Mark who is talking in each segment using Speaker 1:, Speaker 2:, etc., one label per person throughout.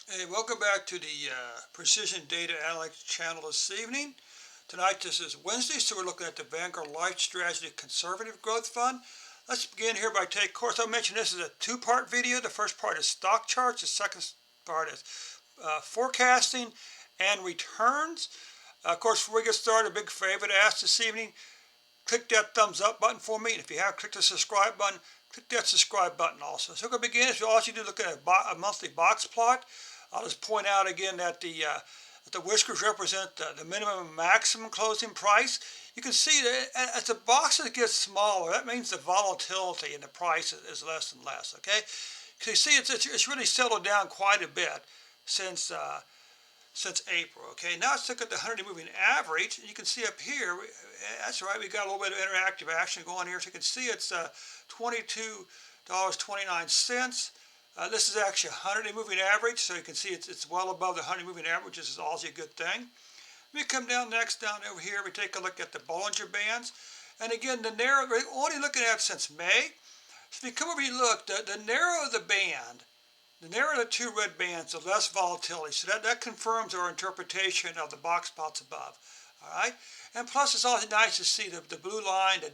Speaker 1: Hey, welcome back to the Precision Data Analytics channel this evening. Tonight, this is Wednesday, so we're looking at the Vanguard LifeStrategy Conservative Growth Fund. Let's begin here by taking, of course, I mentioned this is a two-part video. The first part is stock charts. The second part is forecasting and returns. Of course, before we get started, a big favor to ask this evening, click that thumbs up button for me. And if you haven't clicked the subscribe button, click that subscribe button also. So we're going to begin. If you also do look at a monthly box plot, I'll just point out again that the whiskers represent the minimum and maximum closing price. You can see that as the boxes get smaller, that means the volatility in the price is less and less. Okay, so you see it's really settled down quite a bit since April. Okay, now let's look at the 100-day moving average. You can see up here, that's right, we got a little bit of interactive action going here. So you can see it's $22.29. This is actually a 100-day moving average, so you can see it's well above the 100-day moving average. This is also a good thing. We come down next, down over here, we take a look at the Bollinger Bands. And again, the narrow, we're only looking at it since May. So if you come over here and look, the narrower the band, the narrower the two red bands, the less volatility. So that confirms our interpretation of the box plots above. All right, and plus it's also nice to see the blue line, the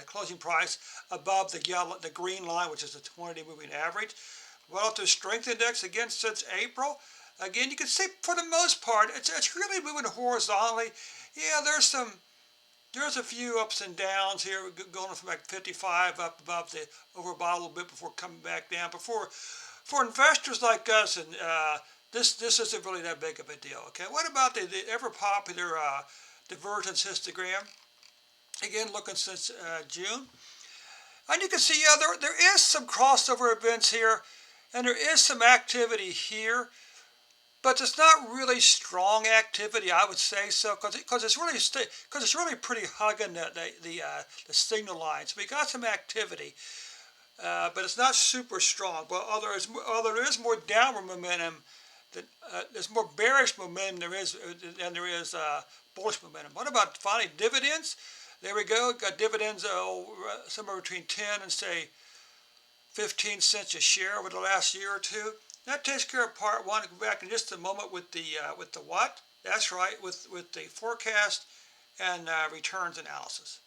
Speaker 1: closing price above the green line, which is the 20-day moving average. Relative strength index again since April. Again, you can see for the most part it's really moving horizontally. Yeah, there's a few ups and downs here, going from like 55 up above the overbought a little bit before coming back down. But for investors like us, and this isn't really that big of a deal. Okay, what about the ever popular divergence histogram? Again, looking since June, and you can see there is some crossover events here, and there is some activity here, but it's not really strong activity, I would say so, because it's really pretty hugging the signal line. So we got some activity, but it's not super strong. But although there is more downward momentum, there's more bearish momentum than there is bullish momentum. What about finally dividends? There we go. Got dividends somewhere between 10 and say 15 cents a share over the last year or two. That takes care of part one. I'll go back in just a moment with the what? That's right, with the forecast and returns analysis.